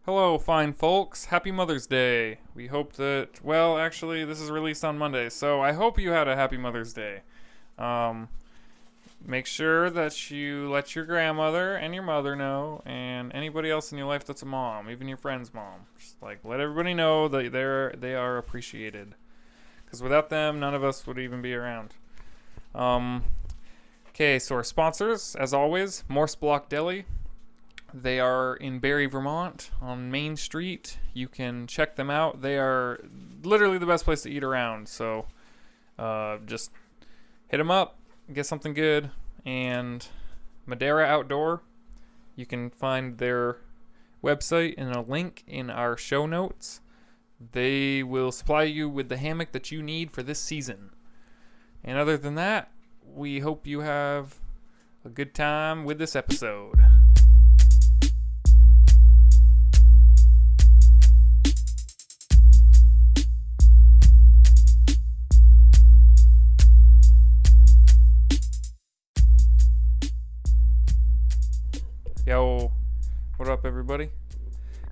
Hello, fine folks. Happy Mother's Day. We hope that, well, actually, this is released on Monday, so I hope you had a happy Mother's Day. Make sure that you let your grandmother and your mother know, and anybody else in your life that's a mom, even your friend's mom. Just, let everybody know that they are appreciated. Because without them, none of us would even be around. Okay, so our sponsors, as always, Morse Block Deli. They are in Barrie, Vermont, on Main Street. You can check them out. They are literally the best place to eat around. So just hit them up, get something good. And Madera Outdoor, you can find their website and a link in our show notes. They will supply you with the hammock that you need for this season. And other than that, we hope you have a good time with this episode. Yo, what up, everybody?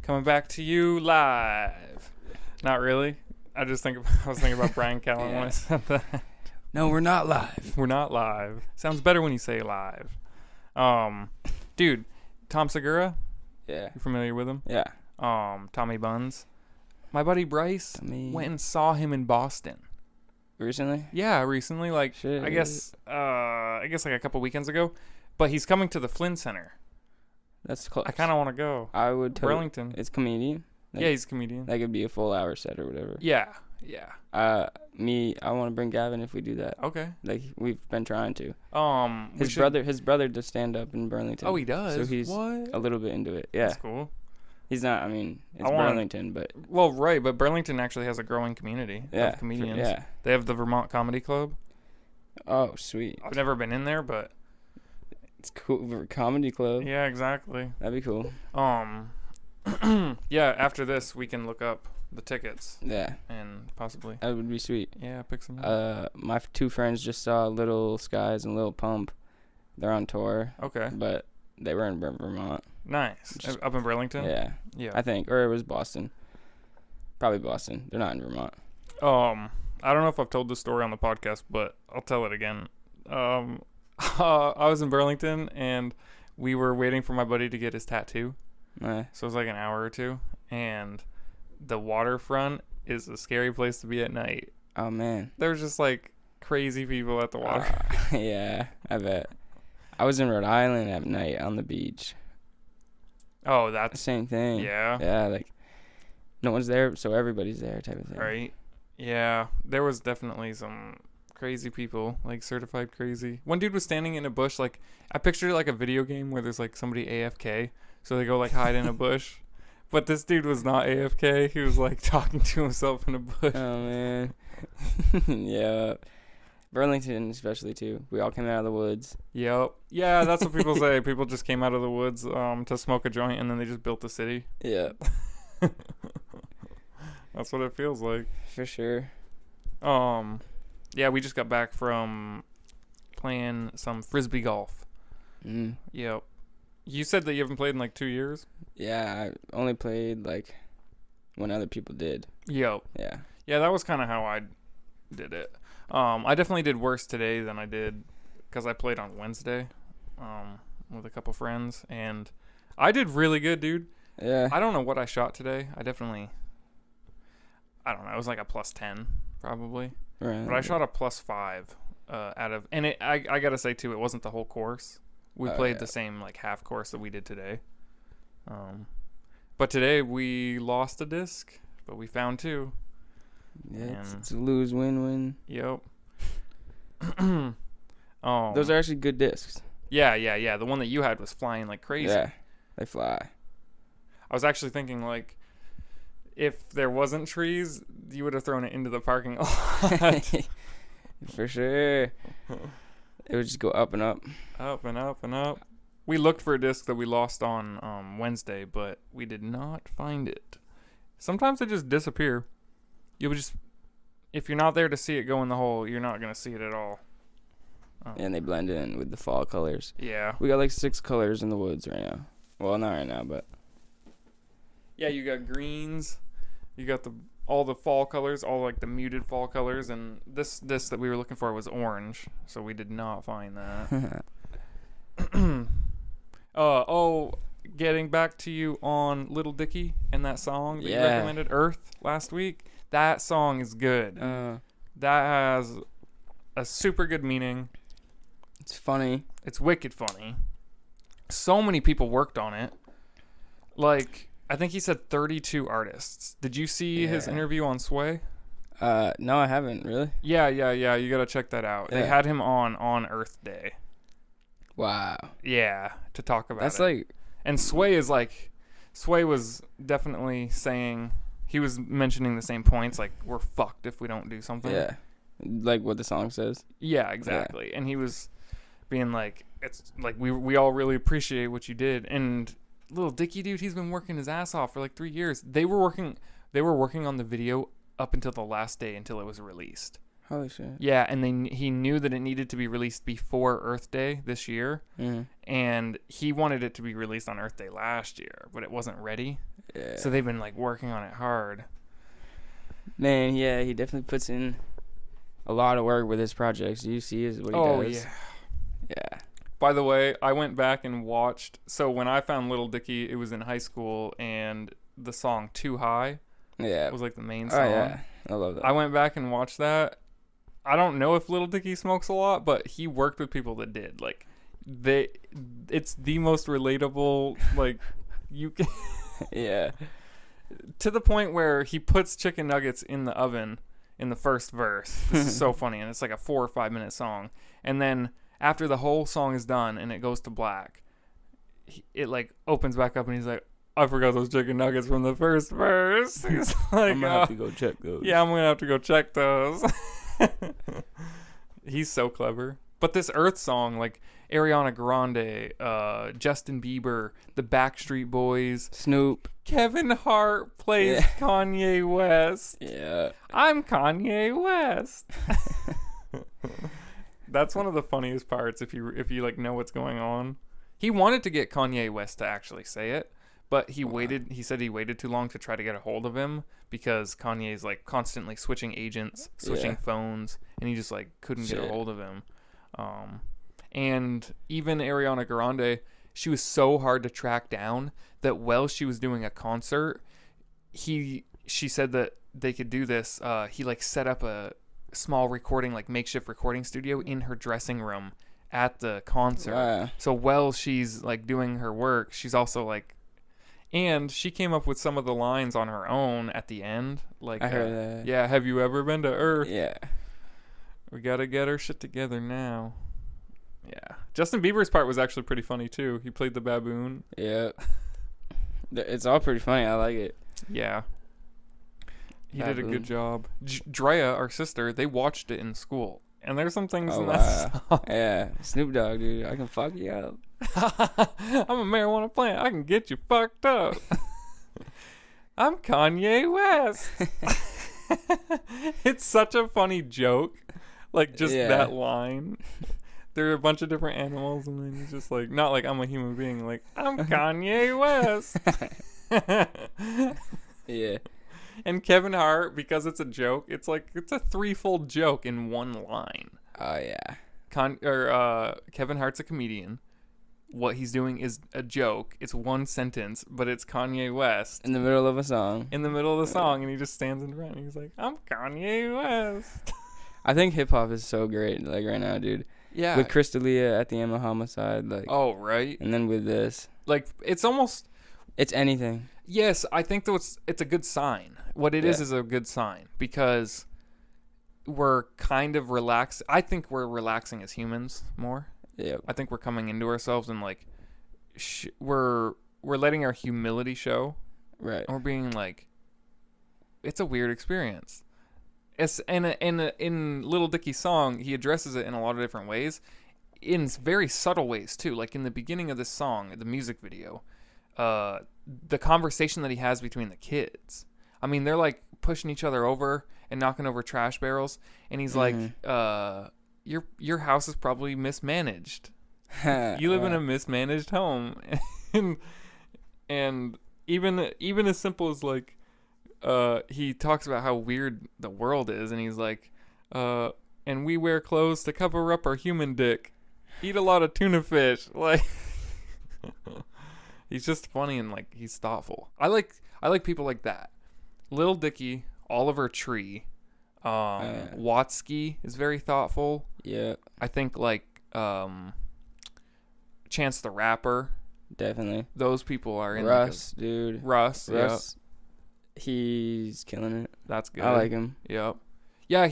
Coming back to you live. Not really. I was thinking about Brian Callen when I said that. No, we're not live. We're not live. Sounds better when you say live. Dude, Tom Segura. Yeah. You familiar with him? Yeah. Tommy Buns. My buddy Bryce went and saw him in Boston. Recently? Yeah, recently. Shit. I guess a couple weekends ago. But he's coming to the Flynn Center. That's close. I kind of want to go. I would Burlington. It's comedian? Yeah, he's a comedian. That could be a full hour set or whatever. Yeah. I want to bring Gavin if we do that. Okay. We've been trying to. His brother does stand up in Burlington. Oh, he does? So he's a little bit into it. Yeah. That's cool. He's not, Burlington, but... Well, right, but Burlington actually has a growing community of comedians. Yeah. They have the Vermont Comedy Club. Oh, sweet. I've never been in there, but... It's cool for a comedy club. Yeah, exactly. That'd be cool. Yeah, after this, we can look up the tickets. Yeah. And possibly... That would be sweet. Yeah, pick some up. My two friends just saw Little Skies and Lil Pump. They're on tour. Okay. But they were in Vermont. Nice. Up in Burlington? Yeah. Yeah. I think. Or it was Boston. Probably Boston. They're not in Vermont. I don't know if I've told this story on the podcast, but I'll tell it again. I was in Burlington, and we were waiting for my buddy to get his tattoo. So it was like an hour or two, and the waterfront is a scary place to be at night. Oh, man. There's just, crazy people at the water. Yeah, I bet. I was in Rhode Island at night on the beach. Oh, that's... Same thing. Yeah? Yeah, no one's there, so everybody's there type of thing. Right. Yeah, there was definitely some... crazy people, certified crazy. One dude was standing in a bush, I pictured it like a video game where there's somebody AFK, so they go hide in a bush. But this dude was not AFK. He was talking to himself in a bush. Oh, man. Yeah. Burlington especially too. We all came out of the woods. Yep. Yeah, that's what people say. People just came out of the woods to smoke a joint, and then they just built the city. Yeah. That's what it feels like. For sure. Yeah, we just got back from playing some frisbee golf. Yep. You said that you haven't played in 2 years? Yeah, I only played when other people did. Yep. Yeah. Yeah, that was kind of how I did it. I definitely did worse today than I did because I played on Wednesday with a couple friends, and I did really good, dude. Yeah. I don't know what I shot today. I don't know. It was a plus 10 probably. Right. But I shot a plus 5 out of, and I gotta say too, it wasn't the whole course. We played the same half course that we did today. But today we lost a disc, but we found 2. Yeah, it's a lose-win-win. Yep. Those are actually good discs. Yeah. The one that you had was flying like crazy. Yeah, they fly. I was actually thinking if there wasn't trees, you would have thrown it into the parking lot. For sure. It would just go up and up. Up and up and up. We looked for a disc that we lost on Wednesday, but we did not find it. Sometimes they just disappear. If you're not there to see it go in the hole, you're not going to see it at all. And they blend in with the fall colors. Yeah. We got 6 colors in the woods right now. Well, not right now, but Yeah, you got greens. You got all the fall colors, all like the muted fall colors, and this that we were looking for was orange, so we did not find that. Getting back to you on Lil Dicky and that song that you recommended, Earth, last week. That song is good. That has a super good meaning. It's funny. It's wicked funny. So many people worked on it. Like, I think he said 32 artists. Did you see his interview on Sway? No, I haven't, really. Yeah. You got to check that out. Yeah. They had him on Earth Day. Wow. Yeah, to talk about That's it. like... And Sway was definitely saying, he was mentioning the same points, like, we're fucked if we don't do something. Yeah. Like what the song says. Yeah, exactly. Yeah. And he was being like, it's like, we all really appreciate what you did. And Lil Dicky, dude, he's been working his ass off for like 3 years. They were working on the video up until the last day until it was released. Holy shit. Yeah, and he knew that it needed to be released before Earth Day this year. And he wanted it to be released on Earth Day last year, but it wasn't ready. Yeah. So they've been like working on it hard. Man, yeah, he definitely puts in a lot of work with his projects. You see what he does. Oh, yeah. Yeah. By the way, I went back and watched. So when I found Lil Dicky, it was in high school, and the song Too High was like the main song. Oh, yeah. I love that. I went back and watched that. I don't know if Lil Dicky smokes a lot, but he worked with people that did. Like, it's the most relatable, like, you can... Yeah. To the point where he puts chicken nuggets in the oven in the first verse. This is so funny, and it's like a 4 or 5 minute song. And then after the whole song is done and it goes to black, it like opens back up and he's like, I forgot those chicken nuggets from the first verse. He's like, I'm gonna have to go check those. Yeah, I'm gonna have to go check those. He's so clever. But this Earth song, like Ariana Grande, Justin Bieber, the Backstreet Boys, Snoop, Kevin Hart plays Kanye West. Yeah. I'm Kanye West. That's one of the funniest parts if you like know what's going on. He wanted to get Kanye West to actually say it, but he waited. He said he waited too long to try to get a hold of him because Kanye's like constantly switching agents, switching phones, and he just like couldn't get a hold of him. And even Ariana Grande, she was so hard to track down that while she was doing a concert, she said that they could do this. He like set up a small makeshift recording studio in her dressing room at the concert. Wow. So while she's like doing her work, she's also like, and she came up with some of the lines on her own at the end. Like, I heard that. Yeah, have you ever been to Earth? Yeah. We gotta get our shit together now. Yeah. Justin Bieber's part was actually pretty funny too. He played the baboon. Yeah. It's all pretty funny. I like it. Yeah. He Baboon. did a good job. Drea, our sister, they watched it in school. And there's some things in wow. that song. Yeah. Snoop Dogg, dude. I can fuck you up. I'm a marijuana plant. I can get you fucked up. I'm Kanye West. It's such a funny joke. Like, just that line. There are a bunch of different animals, and then he's just like, not like I'm a human being, like, I'm Kanye West. Yeah. And Kevin Hart, because it's a joke, it's a threefold joke in one line. Oh, yeah. Kevin Hart's a comedian. What he's doing is a joke. It's one sentence, but it's Kanye West. In the middle of a song. In the middle of the song, and he just stands in front, and he's like, I'm Kanye West. I think hip-hop is so great, like, right now, dude. Yeah. With Crystalia at the Emma Homicide, like. Oh, right. And then with this. Like, it's almost. It's anything. Yes, I think that it's a good sign. What it is a good sign because we're kind of relaxed. I think we're relaxing as humans more. Yeah. I think we're coming into ourselves and like we're letting our humility show. Right. And we're being like, it's a weird experience. It's in Lil Dicky's song, he addresses it in a lot of different ways, in very subtle ways too. Like in the beginning of this song, the music video, the conversation that he has between the kids. I mean, they're like pushing each other over and knocking over trash barrels, and he's like, your house is probably mismanaged. You live in a mismanaged home. and even as simple as like, he talks about how weird the world is, and he's like, and we wear clothes to cover up our human dick. Eat a lot of tuna fish. Like, he's just funny and like he's thoughtful. I like people like that. Lil Dicky, Oliver Tree, Watsky is very thoughtful. Yeah. I think like Chance the Rapper. Definitely. Those people are in Russ, dude. Russ. Yep. He's killing it. That's good. I like him. Yep. Yeah,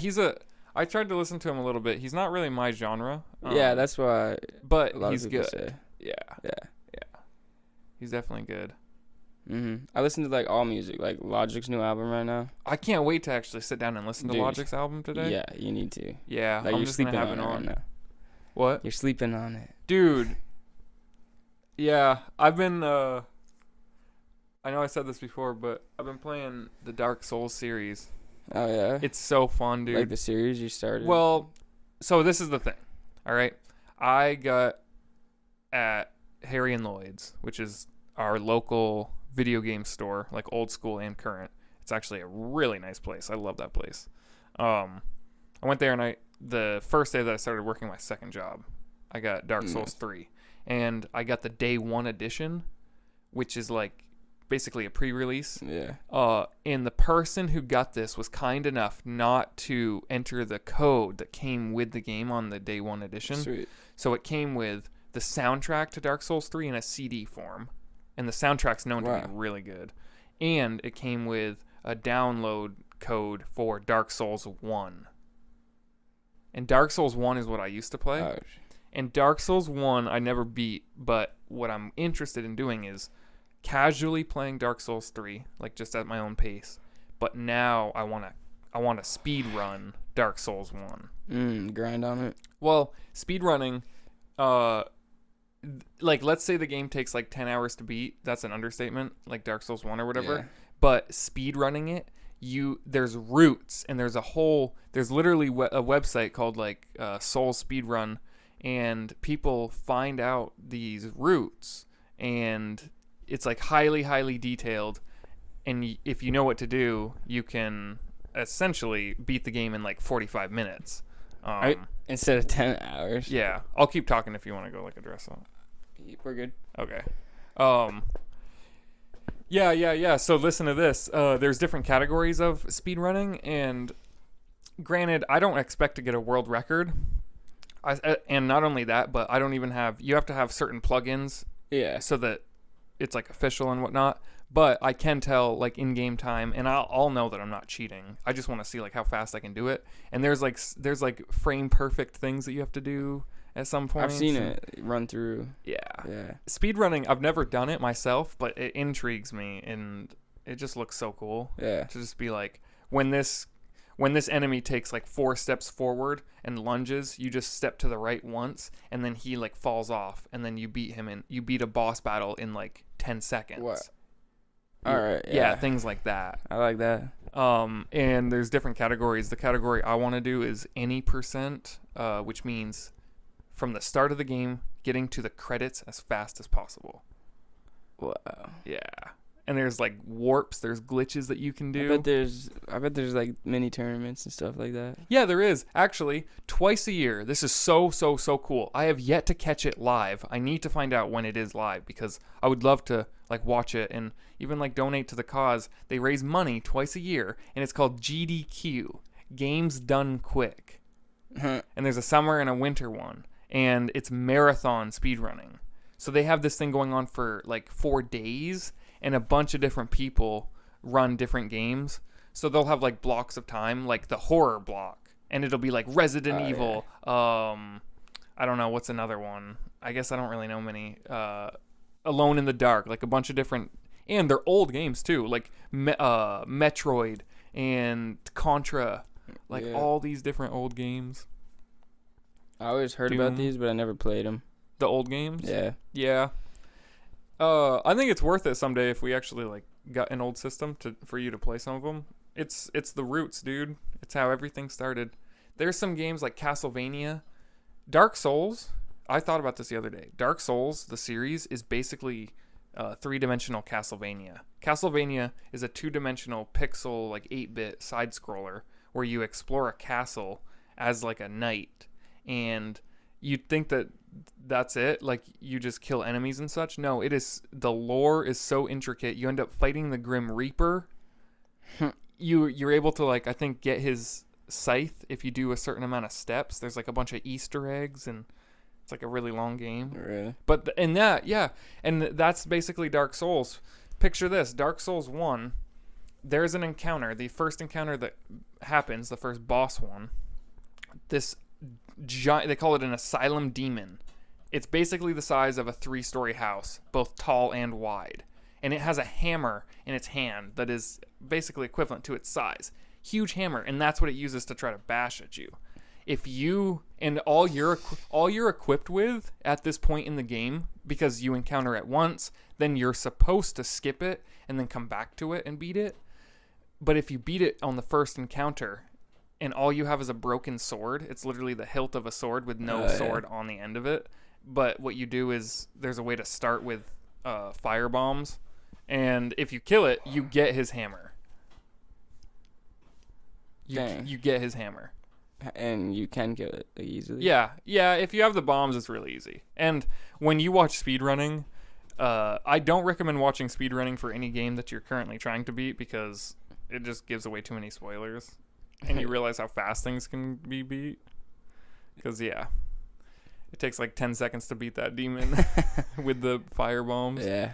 I tried to listen to him a little bit. He's not really my genre. Yeah, that's why. But a lot he's of people good. Say. Yeah. He's definitely good. I listen to like all music, like Logic's new album right now. I can't wait to actually sit down and listen to Logic's album today. Yeah, you need to. Yeah, like, I'm just gonna have it on. Right now. What? You're sleeping on it, dude. Yeah, I've been. I know I said this before, but I've been playing the Dark Souls series. Oh yeah, it's so fun, dude. Like the series you started. Well, so this is the thing. All right, I got at Harry and Lloyd's, which is our local video game store, like old school and current. It's actually a really nice place. I love that place. I went there and the first day that I started working my second job, I got Dark Souls 3, and I got the day 1 edition, which is like basically a pre-release. Yeah. And the person who got this was kind enough not to enter the code that came with the game on the day 1 edition. Sweet. So it came with the soundtrack to Dark Souls 3 in a CD form. And the soundtrack's known to be really good. And it came with a download code for Dark Souls 1. And Dark Souls 1 is what I used to play. Ouch. And Dark Souls 1 I never beat, but what I'm interested in doing is casually playing Dark Souls 3, like just at my own pace. But now I want to speed run Dark Souls 1. Grind on it. Well, speed running, like let's say the game takes like 10 hours to beat. That's an understatement, like Dark Souls 1 or whatever. Yeah. But speed running it, there's routes, and there's literally a website called like Soul Speedrun, and people find out these routes, and it's like highly detailed, and if you know what to do, you can essentially beat the game in like 45 minutes. Instead of 10 hours. Yeah, I'll keep talking if you want to go like address that. We're good. Okay. Yeah. So listen to this. There's different categories of speedrunning, and granted, I don't expect to get a world record. And not only that, but I don't even have. You have to have certain plugins. Yeah. So that it's like official and whatnot. But I can tell like in-game time, and I'll know that I'm not cheating. I just want to see like how fast I can do it. And there's like frame perfect things that you have to do at some point. I've seen it run through. Yeah. Yeah. Speedrunning, I've never done it myself, but it intrigues me, and it just looks so cool. Yeah. To just be like, when this enemy takes like 4 steps forward and lunges, you just step to the right once, and then he like falls off, and then you beat him, and you beat a boss battle in like 10 seconds. What? All right. Yeah, things like that. I like that. And there's different categories. The category I want to do is any percent, which means from the start of the game, getting to the credits as fast as possible. Wow. Yeah. And there's like warps, there's glitches that you can do. I bet there's like mini tournaments and stuff like that. Yeah, there is. Actually, twice a year. This is so cool. I have yet to catch it live. I need to find out when it is live, because I would love to like watch it and even like donate to the cause. They raise money twice a year, and it's called GDQ, Games Done Quick. And there's a summer and a winter one, and it's marathon speedrunning. So they have this thing going on for like 4 days, and a bunch of different people run different games. So they'll have like blocks of time, like the horror block, and it'll be like Resident Evil. Yeah. I don't know, what's another one? I guess I don't really know many. Alone in the Dark, like a bunch of different, and they're old games too, like Metroid and Contra, like all these different old games. I always heard about these, but I never played them. The old games? Yeah. I think it's worth it someday if we actually like got an old system for you to play some of them. It's the roots, dude. It's how everything started. There's some games like Castlevania, Dark Souls. I thought about this the other day. Dark Souls, the series, is basically 3-dimensional Castlevania. Castlevania is a 2-dimensional pixel, like 8-bit side scroller where you explore a castle as like a knight, and you'd think that that's it, like you just kill enemies and such. No, it is, the lore is so intricate. You end up fighting the Grim Reaper. You're able to, like, I think, get his scythe if you do a certain amount of steps. There's like a bunch of Easter eggs, and it's like a really long game. Really? But in that, yeah, and that's basically Dark Souls. Picture this: Dark Souls 1. There's an encounter. The first encounter that happens, the first boss one. This giant, they call it an asylum demon. It's basically the size of a 3-story house, both tall and wide, and it has a hammer in its hand that is basically equivalent to its size. Huge hammer, and that's what it uses to try to bash at you. If you, and all you're equipped with at this point in the game, because you encounter it once, then you're supposed to skip it and then come back to it and beat it. But if you beat it on the first encounter and all you have is a broken sword, it's literally the hilt of a sword with no sword on the end of it. But what you do is there's a way to start with fire bombs, and if you kill it, you get his hammer. You get his hammer. And you can kill it easily. Yeah. If you have the bombs, it's really easy. And when you watch speedrunning, I don't recommend watching speedrunning for any game that you're currently trying to beat, because it just gives away too many spoilers, and you realize how fast things can be beat. Because it takes like 10 seconds to beat that demon with the fire bombs. Yeah.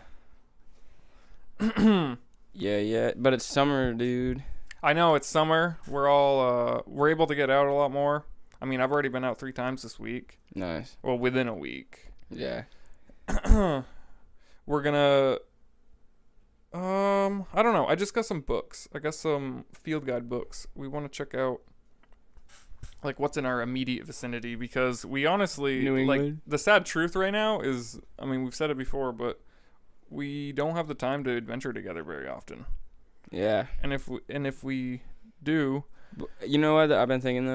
Yeah. But it's summer, dude. I know, it's summer. We're able to get out a lot more. I mean, I've already been out 3 times this week. Nice. Well, within a week. Yeah. We're gonna, I don't know. I just got some books. I got some field guide books. We want to check out, like, what's in our immediate vicinity, because we honestly, New like, England? the sad truth right now is, I mean, we've said it before, but we don't have the time to adventure together very often. Yeah. And if we do, You know what I've been thinking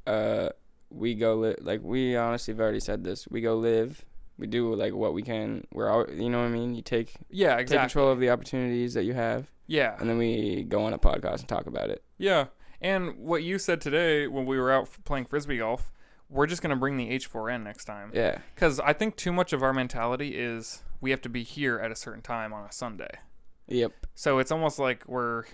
though? We go like we honestly have already said this. We go live. We do like what we can. We're all, you know what I mean? You take control of the opportunities that you have. Yeah. And then we go on a podcast and talk about it. Yeah. And what you said today when we were out playing frisbee golf, we're just going to bring the H4N next time. Yeah. Cuz I think too much of our mentality is we have to be here at a certain time on a Sunday. Yep. So it's almost like we're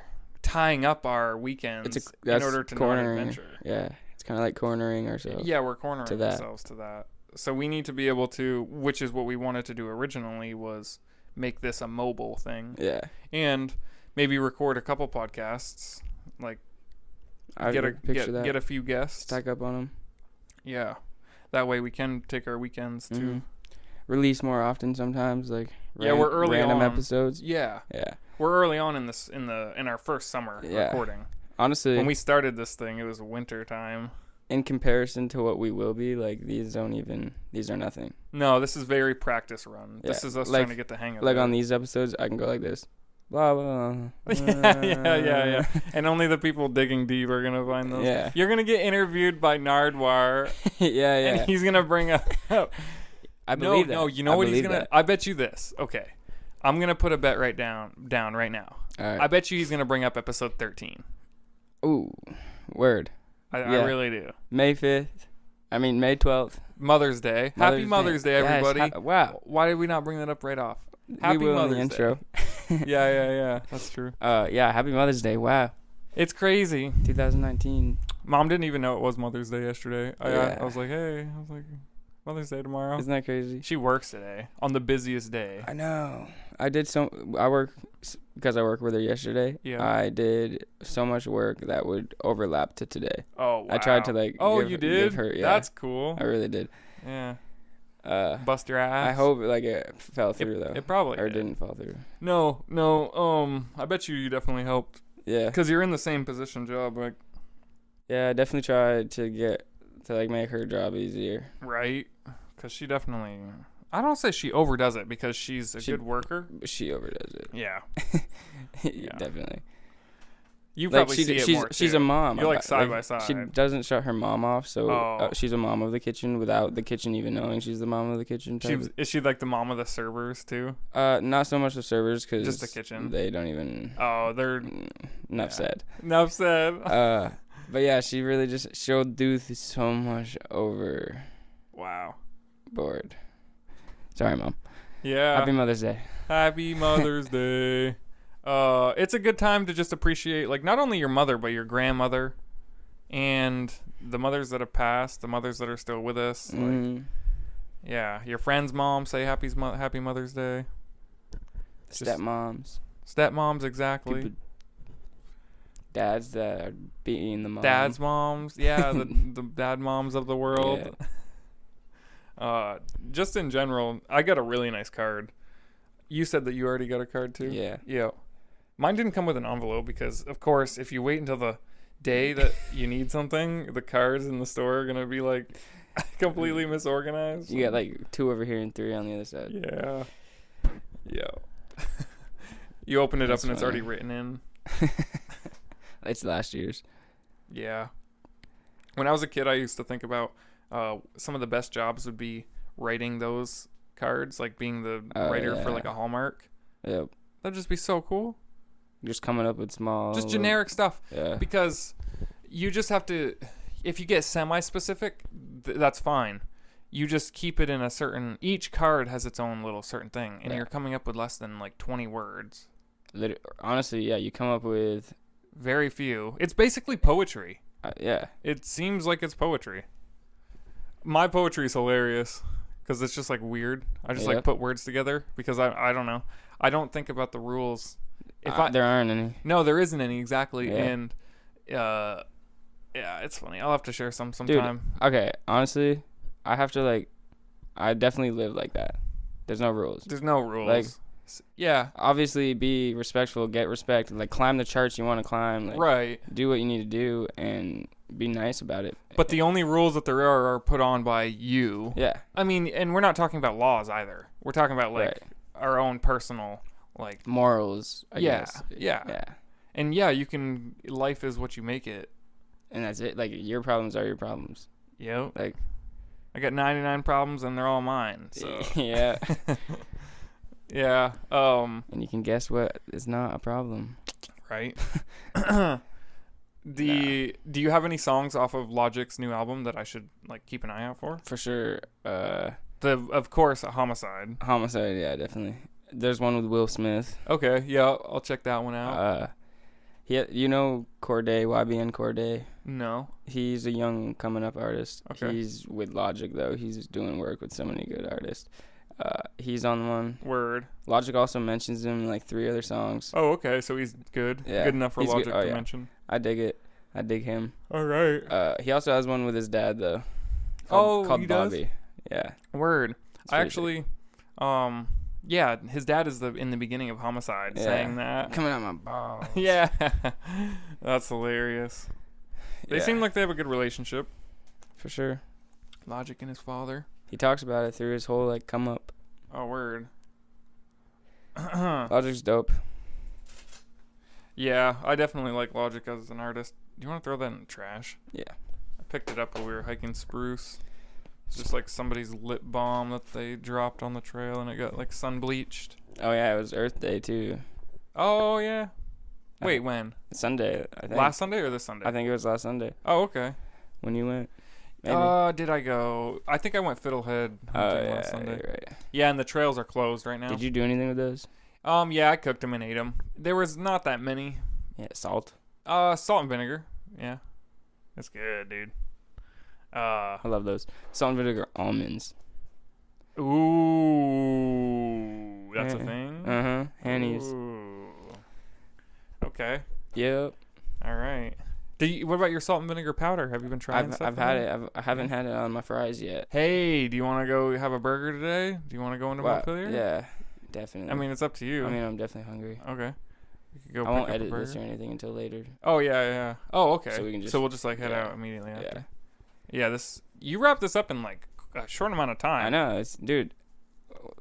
tying up our weekends in order to not adventure. Yeah. It's kind of like cornering ourselves. Yeah, we're cornering ourselves to that. So we need to be able to, which is what we wanted to do originally, was make this a mobile thing. Yeah. And maybe record a couple podcasts, like get a few guests. Stack up on them. Yeah. That way we can take our weekends to release more often sometimes, like we're early random on. episodes. Yeah. Yeah. We're early on in our first summer recording. Honestly, when we started this thing, it was winter time. In comparison to what we will be, like these are nothing. No, this is very practice run. Yeah. This is us trying to get the hang of it. Like on these episodes, I can go like this. Blah, blah, blah. Yeah. And only the people digging deep are going to find those. Yeah. You're going to get interviewed by Nardwar. Yeah. And he's going to bring up... I believe that. No, you know what he's going to... I bet you this. Okay. I'm going to put a bet down right now. All right. I bet you he's going to bring up episode 13. Ooh. Word. I really do. May 12th. Mother's Day. Happy Mother's Day, everybody. Yes, wow. Why did we not bring that up right off? Happy Mother's intro. Day. Yeah. That's true. Happy Mother's Day. Wow. It's crazy. 2019. Mom didn't even know it was Mother's Day yesterday. I was like, hey. I was like, Mother's Day tomorrow. Isn't that crazy? She works today on the busiest day. I know. I work because I worked with her yesterday. Yeah. I did so much work that would overlap to today. Oh, wow. I tried to you did? give her, yeah. That's cool. I really did. Yeah. Bust your ass. I hope it fell through though. It probably didn't fall through. No. I bet you definitely helped. Yeah. Because you're in the same position job, like. Yeah, I definitely tried to make her job easier. Right. Because she definitely. I don't say she overdoes it because she's a good worker. She overdoes it. Yeah. Yeah, definitely. You probably see it more, she's too. a mom. You're like side by side. She doesn't shut her mom off, so she's a mom of the kitchen without the kitchen even knowing she's the mom of the kitchen. Is she like the mom of the servers too? Not so much the servers, because just the kitchen. They don't even. Oh, they're enough said. Enough said. But yeah, she really she'll do so much over. Wow. Bored. Sorry, Mom. Yeah. Happy Mother's Day. Happy Mother's Day. It's a good time to just appreciate, like, not only your mother, but your grandmother and the mothers that have passed, the mothers that are still with us. Mm-hmm. Like, yeah, your friend's mom, say Happy Mother's Day. Stepmoms, exactly. Dads that are beating the mom. Dad's moms, yeah, the dad moms of the world. Yeah. Just in general, I got a really nice card. You said that you already got a card too? Yeah. Yeah. Mine didn't come with an envelope because, of course, if you wait until the day that you need something, the cards in the store are going to be, like, completely misorganized. You got, like, 2 over here and 3 on the other side. Yeah. Yeah. You open it up and it's already written in. It's last year's. Yeah. When I was a kid, I used to think about some of the best jobs would be writing those cards, like being the writer for, like, a Hallmark. Yep. That'd just be so cool. Just coming up with just generic stuff. Yeah. Because you just have to, if you get semi-specific, that's fine. You just keep it in a certain, each card has its own little certain thing, and you're coming up with less than, like, 20 words. Honestly, yeah, you come up with very few. It's basically poetry. Yeah. It seems like it's poetry. My poetry is hilarious because it's just, like, weird. I just, like, put words together because I don't know. I don't think about the rules. There aren't any. No, there isn't any, exactly. Yeah. And, yeah, it's funny. I'll have to share sometime. Dude, okay, honestly, I definitely live like that. There's no rules. There's no rules. Like, yeah. Obviously, be respectful, get respect. Like, climb the charts you want to climb. Like, right. Do what you need to do and be nice about it. But the only rules that there are put on by you. Yeah. I mean, and we're not talking about laws either. We're talking about, like, our own personal, like, morals, I guess. Yeah. And yeah, life is what you make it. And that's it. Like, your problems are your problems. Yep. Like, I got 99 problems and they're all mine. So yeah. Yeah. And you can guess what is not a problem. Right. Do you have any songs off of Logic's new album that I should, like, keep an eye out for? For sure. Of course, Homicide. Homicide, yeah, definitely. There's one with Will Smith. Okay, yeah, I'll check that one out. You know Corday, YBN Corday? No. He's a young coming up artist. Okay. He's with Logic though. He's doing work with so many good artists. He's on one. Word. Logic also mentions him in like 3 other songs. Oh, okay, so he's good. Yeah. Good enough for Logic to mention. I dig it. I dig him. All right. He also has one with his dad though. Called he Bobby. Does? Yeah. Word. I actually, yeah, his dad is in the beginning of Homicide saying that. Coming out my balls. Yeah. That's hilarious. They seem like they have a good relationship. For sure. Logic and his father. He talks about it through his whole, like, come up. Oh, word. Logic's dope. Yeah, I definitely like Logic as an artist. Do you want to throw that in the trash? Yeah. I picked it up while we were hiking Spruce. It's just like somebody's lip balm that they dropped on the trail and it got, like, sun bleached. Oh, yeah, it was Earth Day, too. Oh, yeah. Wait, when? Sunday, I think. Last Sunday or this Sunday? I think it was last Sunday. Oh, okay. When you went. Maybe. Did I go? I think I went Fiddlehead last Sunday. Right. Yeah, and the trails are closed right now. Did you do anything with those? Yeah, I cooked them and ate them. There was not that many. Yeah, salt. Salt and vinegar. Yeah. That's good, dude. I love those. Salt and vinegar almonds. Ooh, that's a thing? Uh-huh. Hannies. Ooh. Okay. Yep. All right. What about your salt and vinegar powder? Have you been trying stuff? I've had it. I haven't had it on my fries yet. Hey, do you want to go have a burger today? Do you want to go into Montpelier? Yeah, definitely. I mean, it's up to you. I mean, I'm definitely hungry. Okay. We could go I won't edit this or anything until later. Oh, yeah. Oh, okay. So we'll just, like, head out immediately after. Yeah. Yeah, you wrapped this up in, like, a short amount of time. I know. Dude,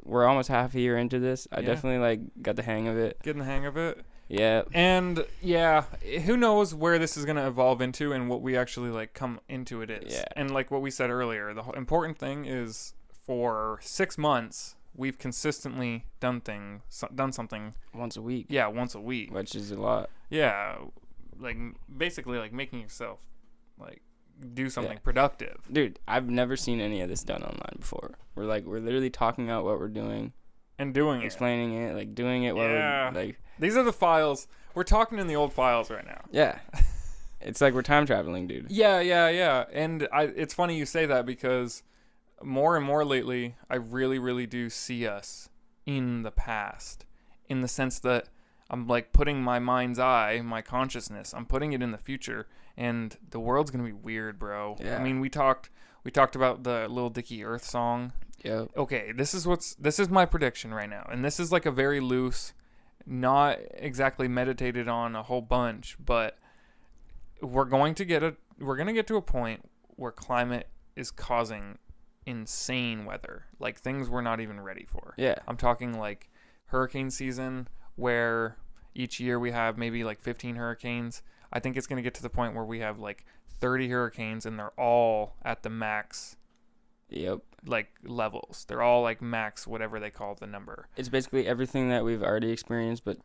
we're almost half a year into this. I definitely, like, got the hang of it. Getting the hang of it? Yeah. And yeah, who knows where this is going to evolve into and what we actually like come into it is. Yeah. And like what we said earlier, the important thing is for 6 months we've consistently done something once a week. Yeah, once a week, which is a lot. Yeah, like basically like making yourself like do something productive. Dude, I've never seen any of this done online before. We're literally talking out what we're doing and doing explaining it, like doing it while we're like. These are the files. We're talking in the old files right now. Yeah. It's like we're time traveling, dude. Yeah. And it's funny you say that because more and more lately, I really, really do see us in the past, in the sense that I'm like putting my mind's eye, my consciousness, I'm putting it in the future, and the world's gonna be weird, bro. Yeah. I mean, we talked about the Lil Dicky Earth song. Yeah. Okay, this is my prediction right now, and this is like a very loose, not exactly meditated on a whole bunch, but we're gonna get to a point where climate is causing insane weather, like things we're not even ready for. Yeah. I'm talking like hurricane season, where each year we have maybe like 15 hurricanes. I think it's going to get to the point where we have like 30 hurricanes and they're all at the max. Yep. Like levels. They're all like max, whatever they call the number. It's basically everything that we've already experienced, but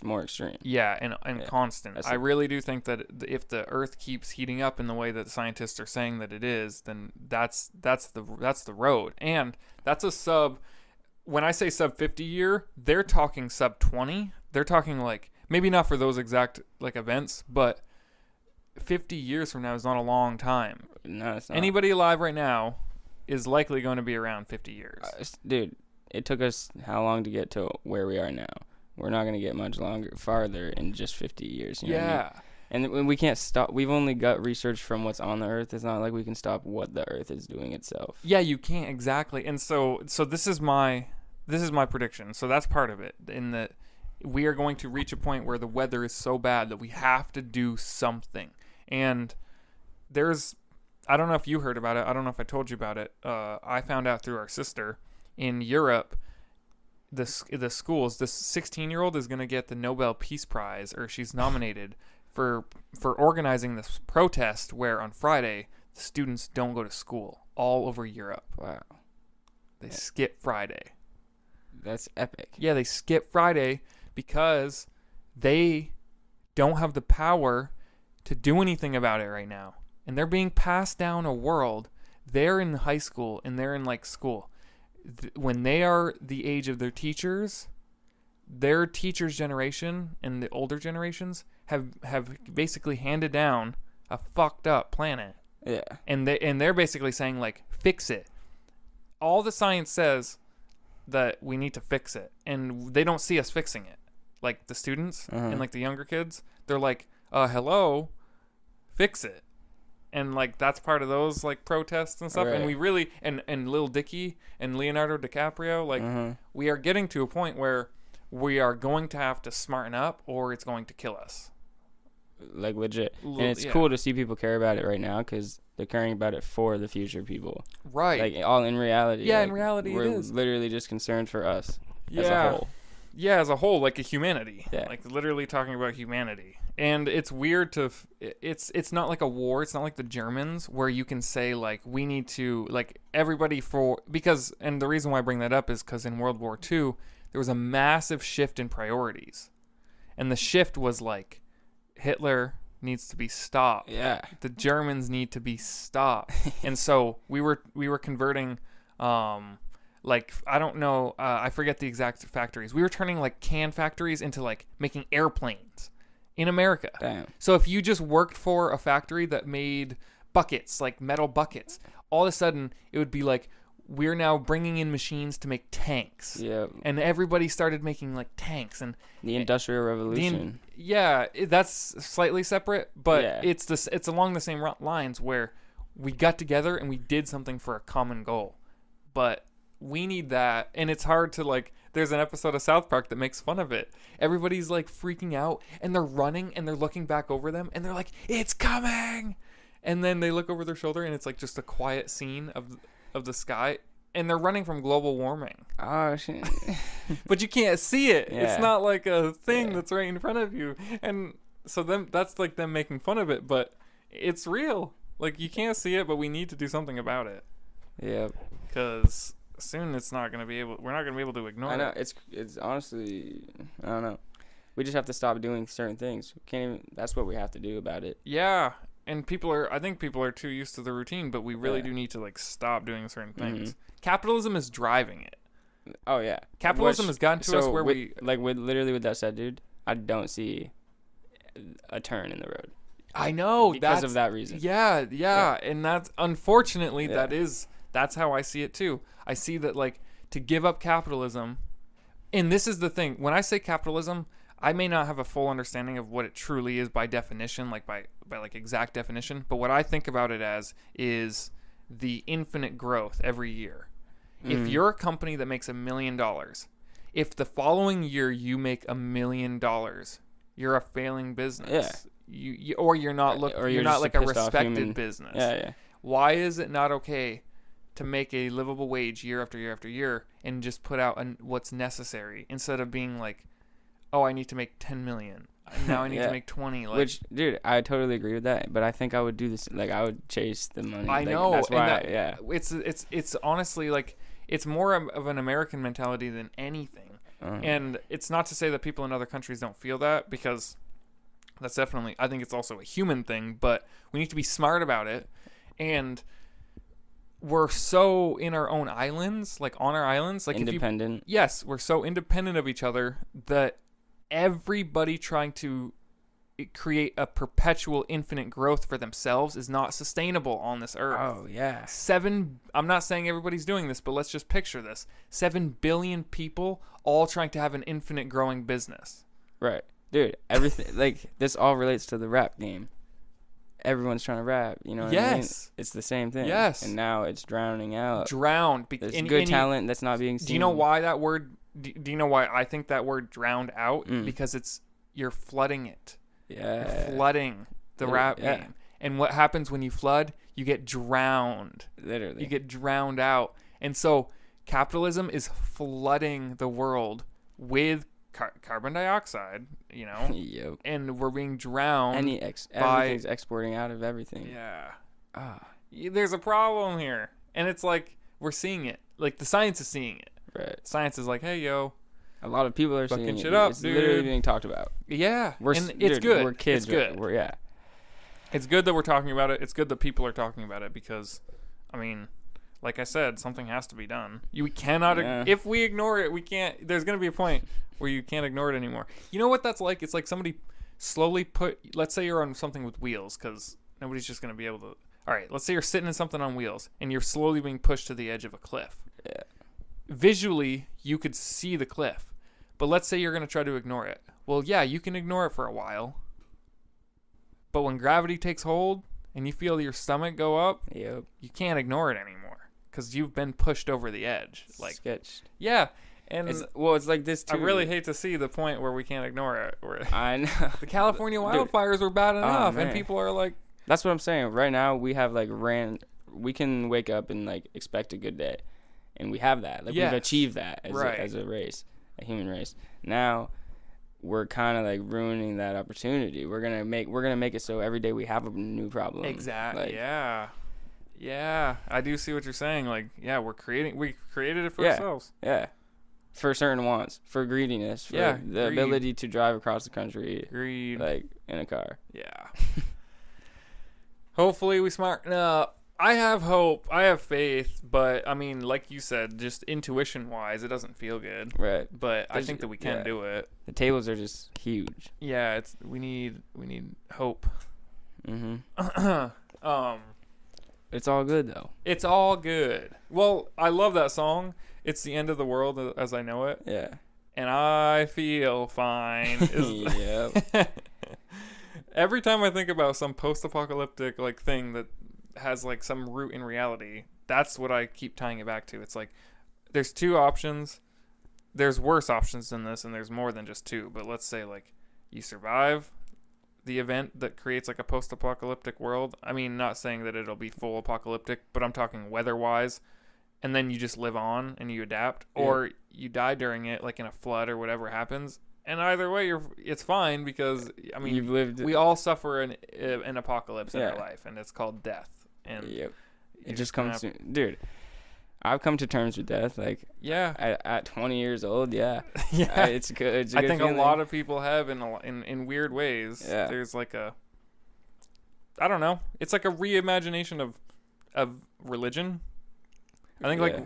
more extreme. Yeah, and constant. I really do think that if the Earth keeps heating up in the way that the scientists are saying that it is, then that's the road. And that's a sub. When I say sub 50 year, they're talking sub 20. They're talking like maybe not for those exact like events, but 50 years from now is not a long time. No, it's not. Anybody alive right now is likely going to be around 50 years. Dude, it took us how long to get to where we are now? We're not going to get much farther in just 50 years. You know what I mean? And we can't stop. We've only got research from what's on the Earth. It's not like we can stop what the Earth is doing itself. Yeah, you can't exactly. And so this is my prediction. So that's part of it, in that we are going to reach a point where the weather is so bad that we have to do something. And I don't know if you heard about it. I don't know if I told you about it. I found out through our sister in Europe. The schools, this 16-year-old is going to get the Nobel Peace Prize, or she's nominated for organizing this protest where on Friday the students don't go to school all over Europe. Wow. They skip Friday. That's epic. Yeah, they skip Friday because they don't have the power to do anything about it right now. And they're being passed down a world. They're in high school and they're in like school. When they are the age of their teachers' generation and the older generations have basically handed down a fucked up planet. Yeah. And they're basically saying like, fix it. All the science says that we need to fix it, and they don't see us fixing it. Like the students and like the younger kids, they're like, hello, fix it. And like that's part of those like protests and stuff. Right. And we really and Lil Dicky and Leonardo DiCaprio, like we are getting to a point where we are going to have to smarten up, or it's going to kill us. Like legit. And it's cool to see people care about it right now because they're caring about it for the future people. Right. Like all in reality. Yeah, like, in reality it is. We're literally just concerned for us as a whole. Yeah, as a whole, like a humanity. Yeah. Like literally talking about humanity. And it's weird it's not like a war. It's not like the Germans where you can say like we need to like everybody because the reason why I bring that up is because in World War II there was a massive shift in priorities. And the shift was like Hitler needs to be stopped. Yeah. The Germans need to be stopped. And so we were converting like I don't know, I forget the exact factories. We were turning like can factories into like making airplanes in America. Damn. So if you just worked for a factory that made buckets, like metal buckets, all of a sudden it would be like we're now bringing in machines to make tanks. Yeah. And everybody started making like tanks and the Industrial Revolution. That's slightly separate, but yeah. it's along the same lines where we got together and we did something for a common goal. But we need that, and it's hard to like there's an episode of South Park that makes fun of it. Everybody's like freaking out and they're running and they're looking back over them and they're like, it's coming, and then they look over their shoulder and it's like just a quiet scene of the sky, and they're running from global warming. Oh shit! But you can't see it. Yeah. It's not like a thing that's right in front of you, and so that's like them making fun of it, but it's real. Like, you can't see it, but we need to do something about it. Yeah. Because soon we're not gonna be able to ignore it. I know. It's honestly, I don't know. We just have to stop doing certain things. We can't even. That's what we have to do about it. Yeah, and I think people are too used to the routine, but we really do need to like stop doing certain things. Mm-hmm. Capitalism is driving it. Oh yeah, capitalism has gotten to us where with that said, dude, I don't see a turn in the road. I know because of that reason. Yeah, and that's unfortunately that's how I see it too. I see that, like, to give up capitalism, and this is the thing. When I say capitalism, I may not have a full understanding of what it truly is by definition, like by like exact definition, but what I think about it as is the infinite growth every year. If you're a company that makes $1 million, if the following year you make $1 million, you're a failing business. Yeah. You're not like a respected business. Yeah. Why is it not okay to make a livable wage year after year after year and just put out what's necessary instead of being like, oh, I need to make 10 million. Now I need to make 20. Like, which, dude, I totally agree with that. But I think I would do this. Like, I would chase the money. I know. That's why. It's honestly like, it's more of an American mentality than anything. And it's not to say that people in other countries don't feel that, because that's definitely, I think it's also a human thing, but we need to be smart about it. And we're so in our own islands, like on our islands, like independent. Yes, we're so independent of each other that everybody trying to create a perpetual infinite growth for themselves is not sustainable on this earth. Oh yeah. I'm not saying everybody's doing this, but let's just picture this. 7 billion people all trying to have an infinite growing business. Right. Dude, everything like this all relates to the rap game. Everyone's trying to rap, you know what I mean? It's the same thing. Yes. And now it's drowning out. There's good talent that's not being seen. Do you know why that word do you know why I think that word drowned out? Because you're flooding it. Yeah. You're flooding the rap game. And what happens when you flood? You get drowned. Literally. You get drowned out. And so capitalism is flooding the world with carbon dioxide, you know? Yep. And we're being drowned. Everything's exporting out of everything. Yeah. There's a problem here. And it's like, we're seeing it. Like, the science is seeing it. Right. Science is like, hey, yo. A lot of people are seeing shit up, it's dude. literally being talked about. Yeah. It's good. We're kids. It's good. It's good that we're talking about it. It's good that people are talking about it because, I mean, like I said, something has to be done. We cannot, if we ignore it, we can't, there's going to be a point where you can't ignore it anymore. You know what that's like? It's like somebody slowly let's say you're on something with wheels, because nobody's just going to be able to, all right, let's say you're sitting in something on wheels and you're slowly being pushed to the edge of a cliff. Yeah. Visually, you could see the cliff, but let's say you're going to try to ignore it. Well, yeah, you can ignore it for a while, but when gravity takes hold and you feel your stomach go up, you can't ignore it anymore because you've been pushed over the edge. Like, sketched. Yeah. And it's like this too. I really hate to see the point where we can't ignore it. I know. The California wildfires were bad enough, and people are like... That's what I'm saying. Right now, we have like we can wake up and like expect a good day. And we have that. Like, we've achieved that as a race, a human race. Now, we're kind of like ruining that opportunity. We're gonna make it so every day we have a new problem. Exactly. Like, yeah. I do see what you're saying. Like, we created it for ourselves. Yeah. For certain wants, for greediness, for the ability to drive across the country. Greed. Like, in a car. Yeah. Hopefully we smarten up. I have hope. I have faith. But, I mean, like you said, just intuition-wise, it doesn't feel good. Right. But I think that we can do it. The tables are just huge. Yeah, we need hope. Mm-hmm. It's all good, though. It's all good. Well, I love that song. It's the end of the world as I know it. Yeah. And I feel fine. Yep. Every time I think about some post-apocalyptic like thing that has like some root in reality, that's what I keep tying it back to. It's like there's two options. There's worse options than this, and there's more than just two. But let's say like you survive the event that creates like a post-apocalyptic world. I mean, not saying that it'll be full apocalyptic, but I'm talking weather-wise. and then you just live on and you adapt, or you die during it, like in a flood or whatever happens. And either way, it's fine because, I mean, you've lived. We all suffer an apocalypse in our life, and it's called death. And it just comes to, dude. I've come to terms with death, like at 20 years old. It's good. It's a I good think feeling. a lot of people have in weird ways. Yeah. There's like I don't know. It's like a reimagination of religion. I think like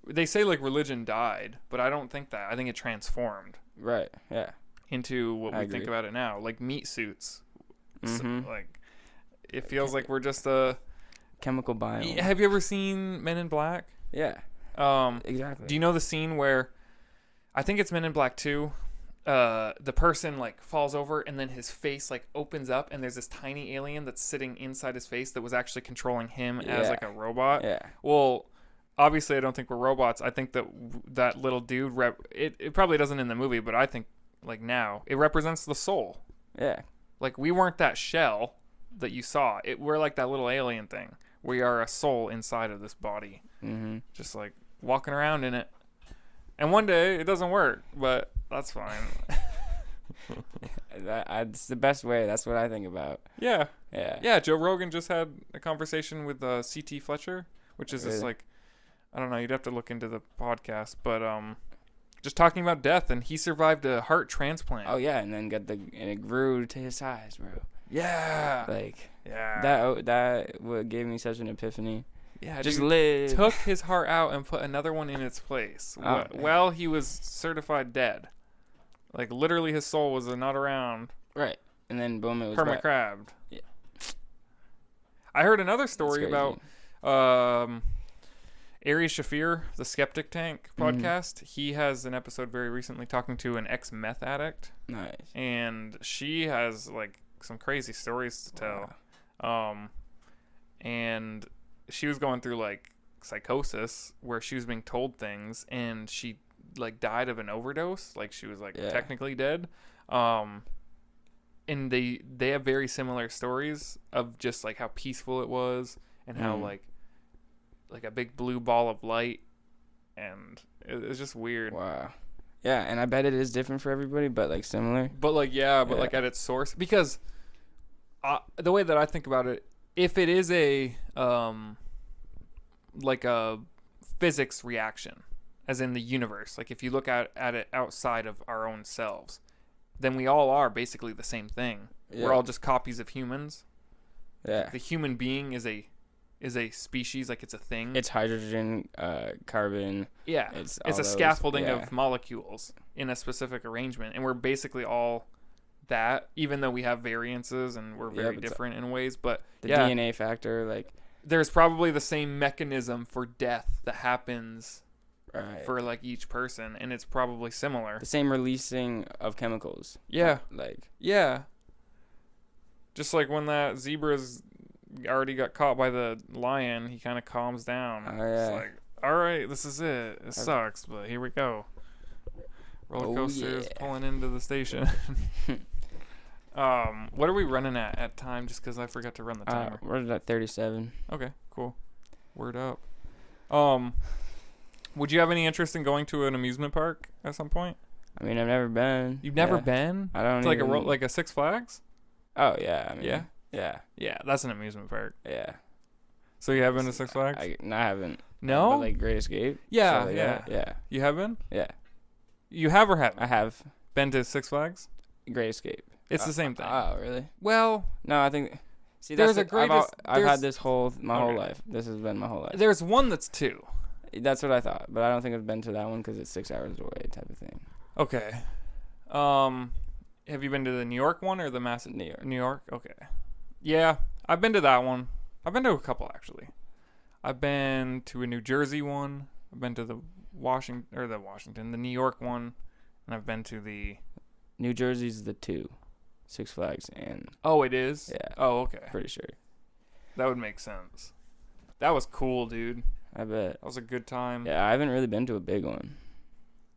they say like religion died, but I don't think that. I think it transformed. Right. Yeah. Into what we think about it now, like meat suits. So, like it feels like we're just a chemical biome. Have you ever seen Men in Black? Yeah. Exactly. Do you know the scene where I think it's Men in Black 2? The person like falls over and then his face like opens up and there's this tiny alien that's sitting inside his face that was actually controlling him as like a robot. Yeah. Well, obviously I don't think we're robots. I think that little dude it probably doesn't in the movie, but I think like now it represents the soul. Yeah. Like we weren't that shell that you saw. We're like that little alien thing. We are a soul inside of this body. Mm-hmm. Just like walking around in it. And one day it doesn't work, but that's fine. It's the best way. That's what I think about. Yeah. Yeah. Yeah. Joe Rogan just had a conversation with C.T. Fletcher, which is this like, I don't know. You'd have to look into the podcast, but just talking about death, and he survived a heart transplant. Oh yeah, and then and it grew to his size, bro. Yeah. Like yeah. That what gave me such an epiphany. Yeah, just live. Took his heart out and put another one in its place. Well, he was certified dead. Like literally, his soul was not around. Right, and then boom, it was perma-crabbed. Yeah. I heard another story about Ari Shafir, the Skeptic Tank podcast. He has an episode very recently talking to an ex-meth addict. Nice. And she has like some crazy stories to tell. Wow. And she was going through like psychosis where she was being told things and she like died of an overdose. Like she was like technically dead. And they have very similar stories of just like how peaceful it was and how like a big blue ball of light, and it's just weird. Wow. Yeah, and I bet it is different for everybody, but like similar. But like like at its source, because the way that I think about it, if it is a like a physics reaction, as in the universe, like if you look at it outside of our own selves, then we all are basically the same thing. Yeah. We're all just copies of humans. Yeah. Like the human being is a species, like it's a thing. It's hydrogen, carbon. Yeah. It's a scaffolding of molecules in a specific arrangement, and we're basically all that, even though we have variances and we're very different in ways. But the DNA factor, like there's probably the same mechanism for death that happens for like each person, and it's probably similar. The same releasing of chemicals. Yeah. Yeah. Just like when that zebra's already got caught by the lion, he kind of calms down. Oh, yeah. It's like, all right, this is it. It sucks, but here we go. Roller coasters pulling into the station. What are we running at time? Just because I forgot to run the timer. We're at 37. Okay, cool. Word up. Would you have any interest in going to an amusement park at some point? I mean, I've never been. You've never been? I don't. It's like a Six Flags. Oh yeah. I mean, yeah. That's an amusement park. Yeah. So you have been to Six Flags? I haven't. No. But like Great Escape. Yeah, yeah. You have been? Yeah. You have or haven't? I have. Been to Six Flags? Great Escape. It's the same thing. Oh, really? Well, no, I think. See, there's a greatest. I've had this my whole life. This has been my whole life. There's one that's 2. That's what I thought, but I don't think I've been to that one because it's 6 hours away, type of thing. Okay. Have you been to the New York one or the New York? New York. Okay. Yeah, I've been to that one. I've been to a couple actually. I've been to a New Jersey one. I've been to the the New York one, and I've been to the. New Jersey's the 2, Six Flags and. Oh, it is. Yeah. Oh, okay. Pretty sure. That would make sense. That was cool, dude. I bet. That was a good time. Yeah, I haven't really been to a big one.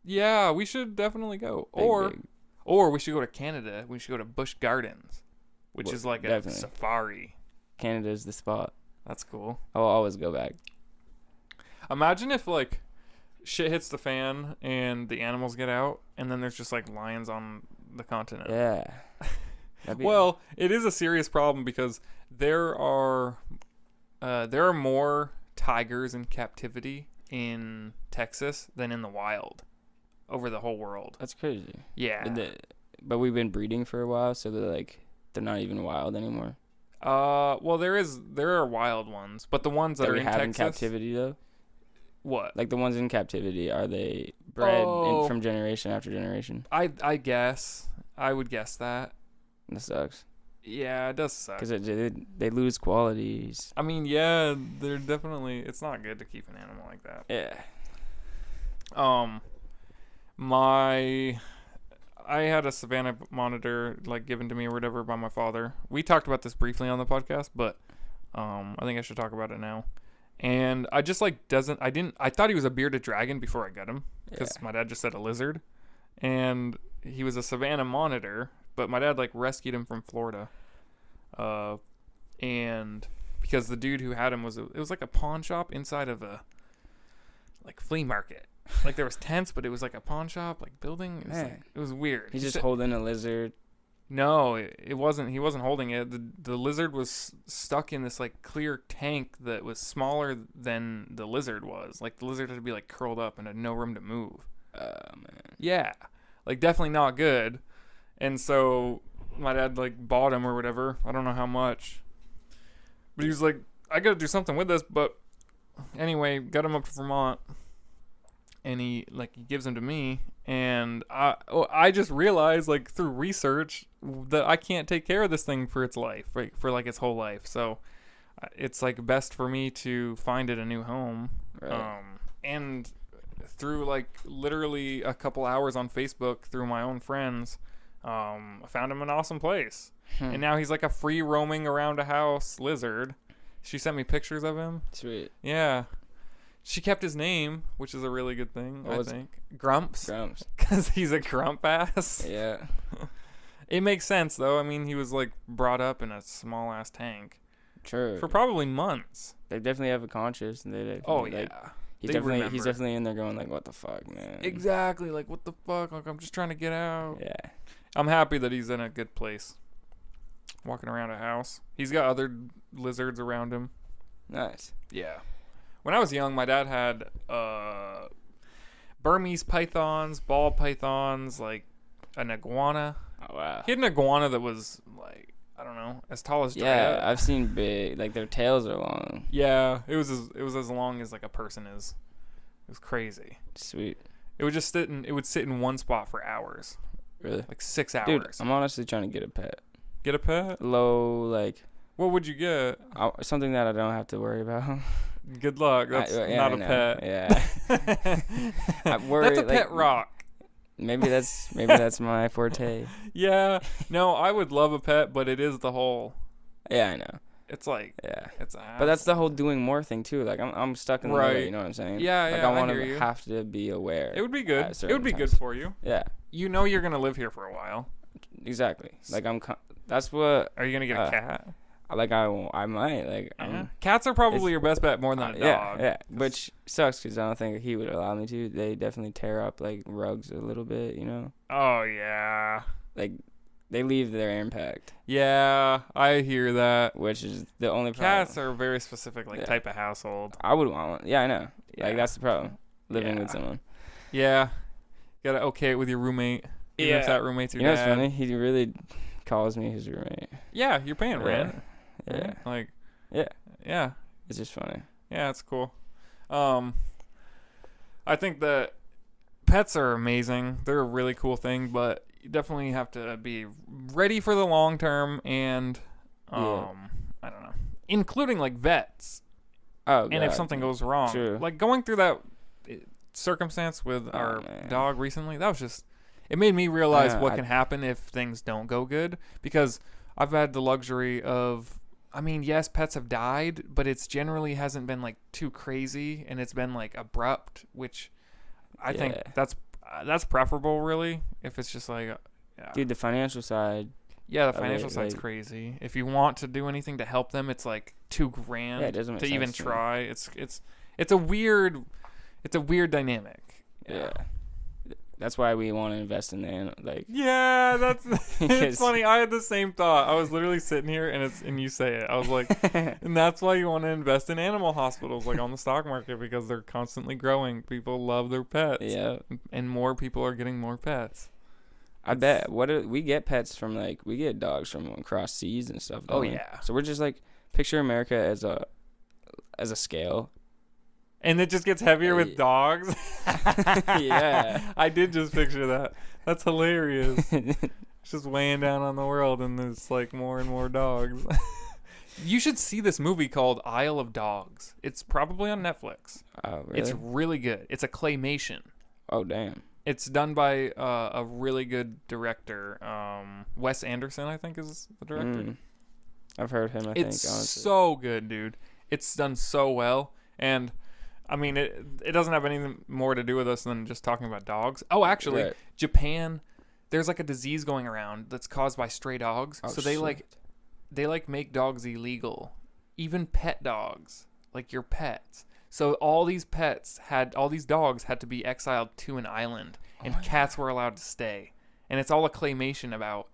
Yeah, we should definitely go. Big. Or we should go to Canada. We should go to Busch Gardens, which is like a safari. Canada's the spot. That's cool. I'll always go back. Imagine if like shit hits the fan and the animals get out, and then there's just like lions on the continent. Yeah. Well, it is a serious problem because there are more tigers in captivity in Texas than in the wild over the whole world. That's crazy. Yeah. But we've been breeding for a while, so they're not even wild anymore. Well, there are wild ones, but the ones that are in Texas in captivity though. What? Like the ones in captivity, are they bred from generation after generation? I guess I would guess that. That sucks. Yeah, it does suck. Because they lose qualities. I mean, yeah, they're definitely. It's not good to keep an animal like that. Yeah. I had a Savannah monitor like given to me or whatever by my father. We talked about this briefly on the podcast, but I think I should talk about it now. And I just like I thought he was a bearded dragon before I got him because my dad just said a lizard, and he was a Savannah monitor. But my dad like rescued him from Florida, and because the dude who had him it was like a pawn shop inside of a like flea market. Like there was tents, but it was like a pawn shop, like building. It was weird. He's just holding a lizard. No, it wasn't. He wasn't holding it. The lizard was stuck in this like clear tank that was smaller than the lizard was. Like the lizard had to be like curled up and had no room to move. Oh man. Yeah, like definitely not good. And so my dad like bought him or whatever. I don't know how much. But he was like, I got to do something with this. But anyway, got him up to Vermont. And he gives him to me. And I just realized like through research that I can't take care of this thing for its life, right? For like its whole life. So it's like best for me to find it a new home. Right. And through like literally a couple hours on Facebook through my own friends, I found him an awesome place. And now he's like a free roaming around a house lizard. She sent me pictures of him. Sweet. Yeah. She kept his name, which is a really good thing, I think. Grumps. Because he's a grump ass. Yeah. It makes sense, though. I mean, he was like brought up in a small ass tank. True. For probably months. They definitely have a conscience. And yeah. He's definitely in there going like, what the fuck, man? Exactly. Like, what the fuck? Like, I'm just trying to get out. Yeah. I'm happy that he's in a good place. Walking around a house. He's got other lizards around him. Nice. Yeah. When I was young, my dad had Burmese pythons, ball pythons, like an iguana. Oh, wow. He had an iguana that was like, I don't know, as tall as Yeah, I've seen big, like their tails are long. Yeah, it was as long as like a person is. It was crazy. Sweet. It would just sit in one spot for hours. Really? Like 6 hours. Dude, I'm honestly trying to get a pet. Get a pet? Low, like. What would you get? Something that I don't have to worry about. Good luck. That's not a pet. Yeah. I worry, that's a pet rock. Maybe that's my forte. Yeah. No, I would love a pet, but it is the whole. Yeah, I know. It's like. Yeah. It's a. But that's the whole doing more thing too. Like I'm stuck in the middle, you know what I'm saying? Yeah, like, yeah. I want to have to be aware. It would be good. It would be good for you. Yeah. You know you're gonna live here for a while. Exactly. Like that's what. Are you gonna get a cat? Like I might like. Cats are probably your best bet more than a dog. Yeah. Which sucks because I don't think he would allow me to. They definitely tear up like rugs a little bit, you know. Oh yeah. Like they leave their impact. Yeah, I hear that. Which is the only problem. Cats are a very specific type of household. I would want one. Yeah, I know. Yeah. Like that's the problem. Living with someone. Yeah. You gotta okay it with your roommate. Even if that roommate's your dad. You know what's funny? He really calls me his roommate. Yeah, you're paying rent. Yeah. Right? Like. Yeah. Yeah. It's just funny. Yeah, it's cool. I think that pets are amazing. They're a really cool thing, but you definitely have to be ready for the long term and I don't know, including like vets. Oh, God. And if something goes wrong, True. Like going through that circumstance with our dog recently, that was just, it made me realize what can happen if things don't go good, because I've had the luxury of, I mean, yes, pets have died, but it's generally hasn't been like too crazy, and it's been like abrupt, which I think that's preferable, really. If it's just like, dude, the financial side. Yeah, the financial side's crazy. If you want to do anything to help them, it's like $2,000 to even try. It's a weird dynamic. Yeah. That's why we want to invest in Yeah, that's it's funny. I had the same thought. I was literally sitting here and you say it. I was like, and that's why you want to invest in animal hospitals, like on the stock market, because they're constantly growing. People love their pets. Yeah. And more people are getting more pets. I bet. We get pets from we get dogs from across seas and stuff. Oh yeah. So we're just picture America as a scale. And it just gets heavier with dogs. Yeah. I did just picture that. That's hilarious. It's just weighing down on the world, and there's more and more dogs. You should see this movie called Isle of Dogs. It's probably on Netflix. Oh, really? It's really good. It's a claymation. Oh, damn. It's done by a really good director. Wes Anderson, I think, is the director. I've heard him, I think. It's honestly. so good, dude. It's done so well. And I mean, it doesn't have anything more to do with us than just talking about dogs. Oh, actually, right. Japan, there's a disease going around that's caused by stray dogs. Oh, so they make dogs illegal, even pet dogs, like your pets. So all these dogs had to be exiled to an island, and cats were allowed to stay. And it's all a claymation about.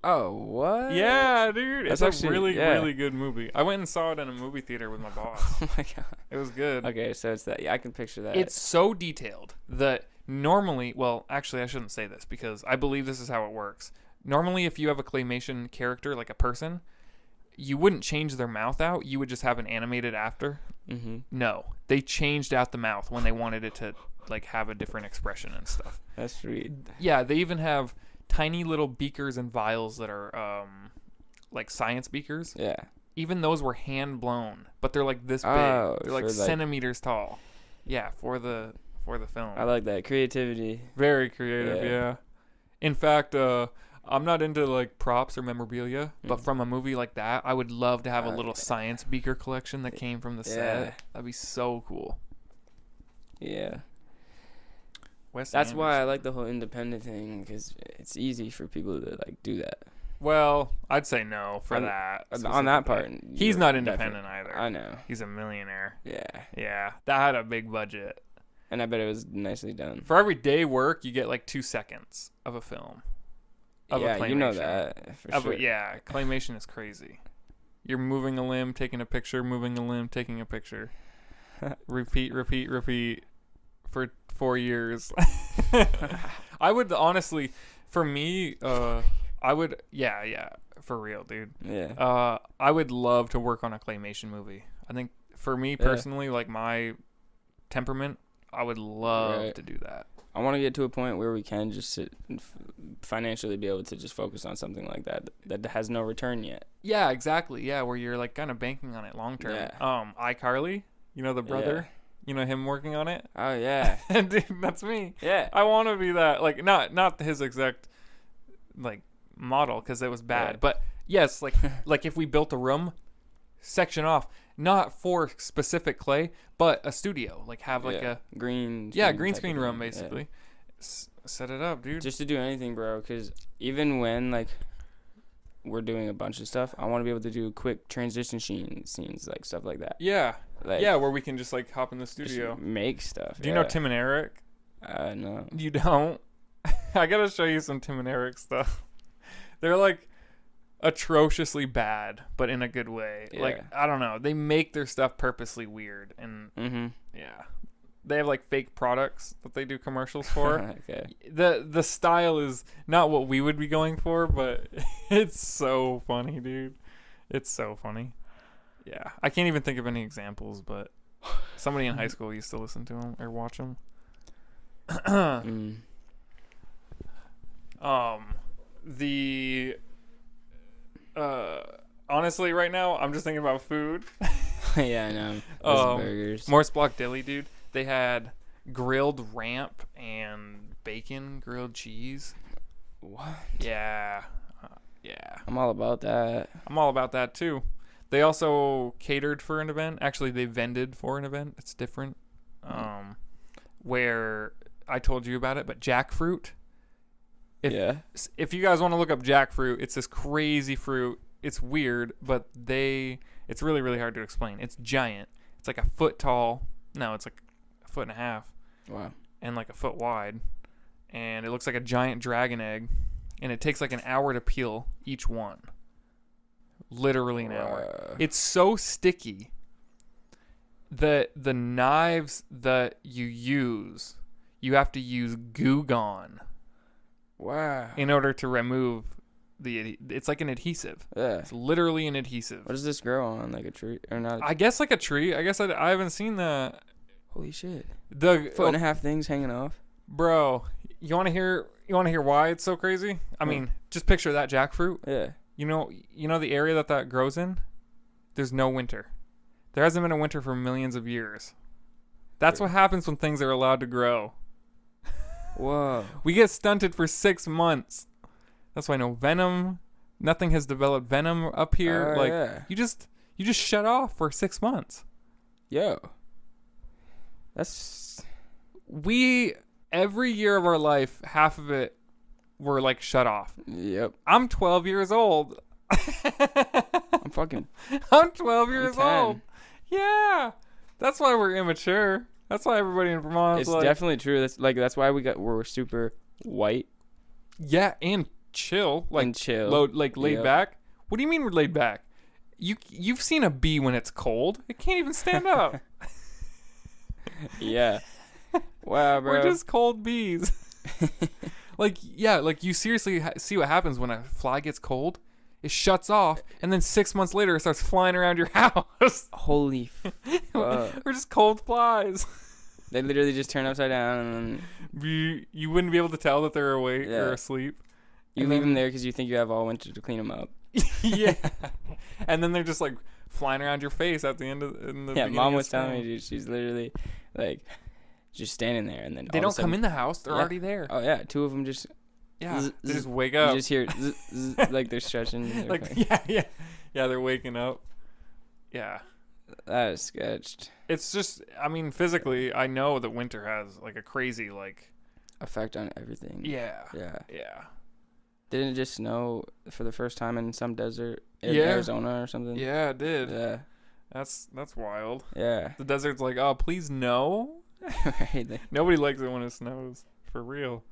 Oh, what? Yeah, dude. It's actually, really good movie. I went and saw it in a movie theater with my boss. Oh, my God. It was good. Okay, so it's that. Yeah, I can picture that. It's so detailed that normally, well, actually, I shouldn't say this because I believe this is how it works. Normally, if you have a claymation character, like a person, you wouldn't change their mouth out. You would just have an animated after. Mm-hmm. No. They changed out the mouth when they wanted it to, have a different expression and stuff. That's sweet. Yeah, they even have tiny little beakers and vials that are science beakers. Yeah. Even those were hand blown, but they're this big. They're centimeters tall. Yeah, for the film. I like that creativity. Very creative, yeah. In fact, I'm not into props or memorabilia, but from a movie like that, I would love to have a little science beaker collection that came from the set. That'd be so cool. Yeah. Wes That's Anderson. why I like the whole independent thing, because it's easy for people to do that. Well, I'd say no for that. On that part. He's not independent either. I know. He's a millionaire. Yeah. Yeah. That had a big budget. And I bet it was nicely done. For every day work, you get 2 seconds of a film. Yeah, you know that. For sure. Yeah, claymation is crazy. You're moving a limb, taking a picture, moving a limb, taking a picture. Repeat for 4 years. I would honestly, for me, I would, for real, dude. Yeah. I would love to work on a claymation movie. I think for me personally, my temperament, I would love to do that. I want to get to a point where we can just sit and financially be able to just focus on something like that has no return yet. Yeah, exactly. Yeah, where you're kind of banking on it long term. Yeah. iCarly, the brother. Yeah. Him working on it. Oh yeah. Dude, that's me. Yeah. I want to be that. Not his exact model because it was bad, but yes, if we built a room, section off, not for specific clay, but a studio, have a green screen room basically. Set it up, dude. Just to do anything, bro. Because even when we're doing a bunch of stuff, I want to be able to do quick transition scenes, stuff like that. Yeah. Where we can just hop in the studio, just make stuff. Do you know Tim and Eric? No. You don't? I gotta show you some Tim and Eric stuff. They're atrociously bad, but in a good way. Yeah. I don't know. They make their stuff purposely weird, and they have fake products that they do commercials for. Okay. The style is not what we would be going for, but it's so funny, dude. It's so funny. Yeah, I can't even think of any examples, but somebody in high school used to listen to them or watch them. Honestly, right now, I'm just thinking about food. Yeah, I know. Those burgers. Morse Block Deli, dude. They had grilled ramp and bacon, grilled cheese. What? Yeah. I'm all about that. I'm all about that, too. They also catered for an event. Actually, they vended for an event. It's different. Where I told you about it, but jackfruit. If you guys want to look up jackfruit, it's this crazy fruit. It's weird, but it's really, really hard to explain. It's giant. It's like a foot tall. No, it's like a foot and a half. Wow. And like a foot wide. And it looks like a giant dragon egg. And it takes like an hour to peel each one. Literally an hour. It's so sticky that the knives that you have to use Goo Gone. Wow. In order to remove it's like an adhesive. Yeah. It's literally an adhesive. What does this grow on? Like a tree or not? I guess like a tree. I guess I haven't seen the. Holy shit. The foot and a half things hanging off. Bro, you want to hear why it's so crazy? I mean, just picture that jackfruit. Yeah. You know the area that grows in? There's no winter. There hasn't been a winter for millions of years. That's what happens when things are allowed to grow. Whoa. We get stunted for 6 months. That's why no venom. Nothing has developed venom up here. Yeah. you just shut off for 6 months. Yo. That's every year of our life, half of it we're like shut off. Yep. I'm 12 years old. I'm 12 years old. Yeah. That's why we're immature. That's why everybody in Vermont is It's definitely true. That's why we're super white. Yeah, and chill. Like chill. Laid back. What do you mean we're laid back? You've seen a bee when it's cold. It can't even stand up. Yeah. Wow, bro. We're just cold bees. Like you seriously see what happens when a fly gets cold? It shuts off, and then 6 months later, it starts flying around your house. Holy fuck. We're just cold flies. They literally just turn upside down, and then you wouldn't be able to tell that they're awake or asleep. You leave them there because you think you have all winter to clean them up. Yeah. And then they're just like flying around your face at the end of the Yeah, Mom was telling me, dude, she's literally like just standing there, and then they don't come in the house; they're already there. Oh yeah, 2 of them just. Yeah, they just wake up. You just hear like they're stretching. Like they're waking up. Yeah, that is sketched. It's just, I mean, physically, I know that winter has like a crazy effect on everything. Yeah. Didn't it just snow for the first time in some desert in Arizona or something? Yeah, it did. Yeah, that's wild. Yeah, the desert's like, oh, please no. Right. Nobody likes it when it snows, for real.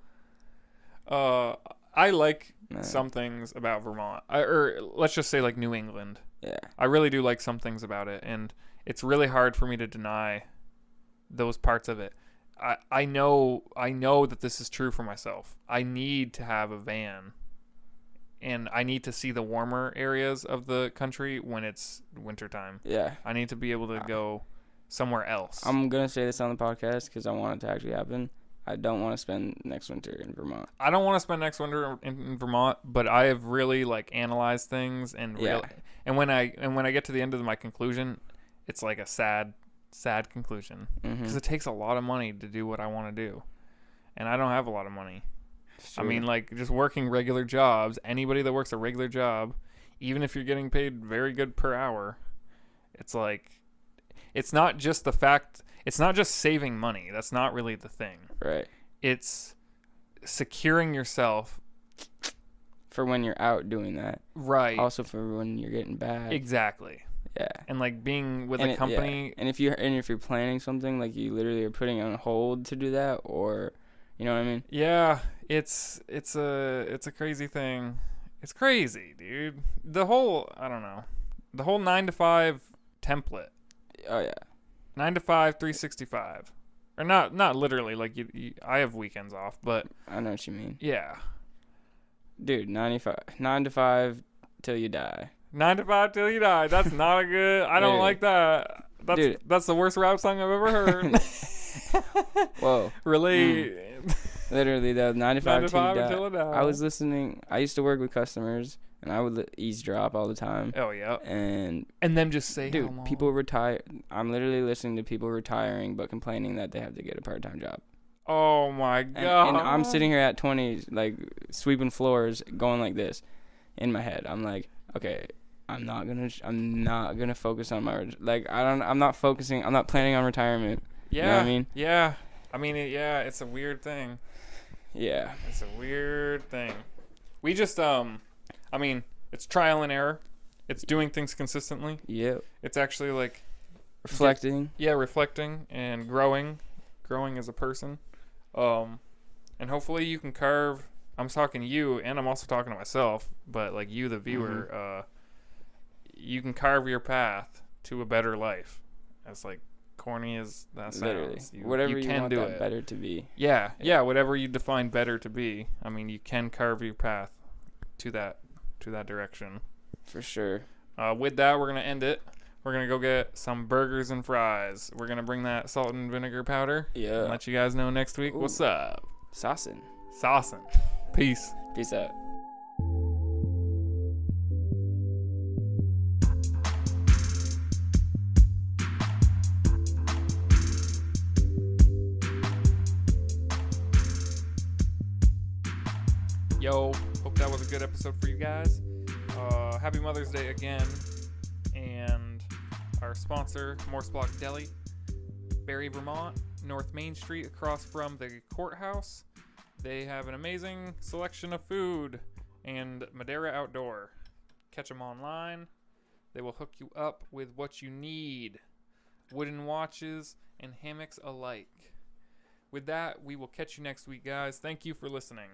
I like some things about Vermont, or let's just say like New England. Yeah, I really do like some things about it, and it's really hard for me to deny those parts of it. I know that this is true for myself. I need to have a van, and I need to see the warmer areas of the country when it's wintertime. Yeah, I need to be able to go somewhere else. I'm gonna say this on the podcast because I want it to actually happen. I don't want to spend next winter in Vermont. I don't want to spend next winter in Vermont, but I have really analyzed things and and when I get to the end of my conclusion, it's like a sad conclusion because it takes a lot of money to do what I want to do, and I don't have a lot of money. Sure. I mean, just working regular jobs. Anybody that works a regular job, even if you're getting paid very good per hour, it's not just the fact. It's not just saving money. That's not really the thing. Right. It's securing yourself for when you're out doing that. Right. Also for when you're getting back. Exactly. Yeah. And being with a company. Yeah. And if you're planning something, you literally are putting on hold to do that, or you know what I mean? Yeah. It's a crazy thing. It's crazy, dude. The whole 9 to 5 template. Oh yeah. 9 to 5, 365, or not literally. I have weekends off, but I know what you mean. Yeah, dude, 9 to 5 till you die. 9 to 5 till you die. That's not a good. I don't like that. That's the worst rap song I've ever heard. Whoa. Really. Literally though, 9 to 5 till you until I die. I was listening. I used to work with customers. And I would eavesdrop all the time. Oh, yeah. And them just say, dude, people retire. I'm literally listening to people retiring but complaining that they have to get a part-time job. Oh, my God. And I'm sitting here at 20, sweeping floors, going like this in my head. I'm like, okay, I'm not gonna focus on my, I'm not planning on retirement. Yeah. You know what I mean? Yeah. I mean, it's a weird thing. Yeah. It's a weird thing. We just, I mean, it's trial and error. It's doing things consistently. Yep. It's actually reflecting and growing as a person. And hopefully you can carve. I'm talking to you, and I'm also talking to myself. But like you, the viewer, you can carve your path to a better life. As like corny as that sounds. Literally, whatever you want that better to be. Yeah, whatever you define better to be. I mean, you can carve your path to that direction. For sure. With that, we're gonna end it. We're gonna go get some burgers and fries. We're gonna bring that salt and vinegar powder. Yeah. And let you guys know next week. Ooh. What's up? Saucin'. Peace. Peace out. Yo, hope that was a good episode for you guys. Happy Mother's Day again. And our sponsor, Morse Block Deli, Barry, Vermont, North Main Street, across from the courthouse. They have an amazing selection of food and Madera outdoor. Catch them online. They will hook you up with what you need. Wooden watches and hammocks alike. With that, we will catch you next week, guys. Thank you for listening.